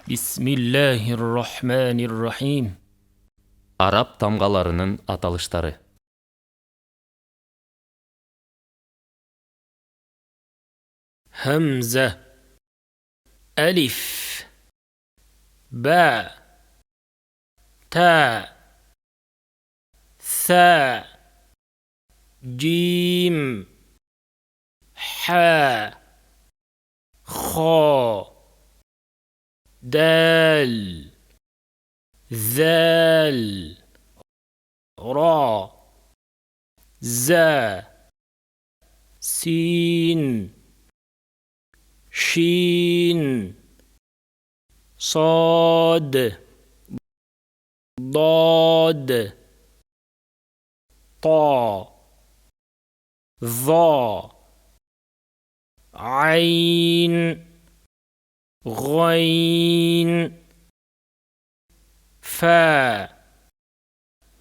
Bismillahirrahmanirrahim. Arap tamğalarının atalışları. Hamza, alif, ba, ta, tha, jim, ha, kha, dal, zal, ra, za, sin, shin, صاد ضاد طا ظا عين غين فا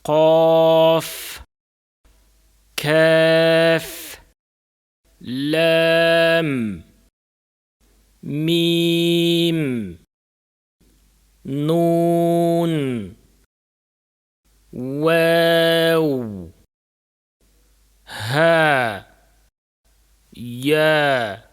قاف كاف لام ميم نون واو ها يا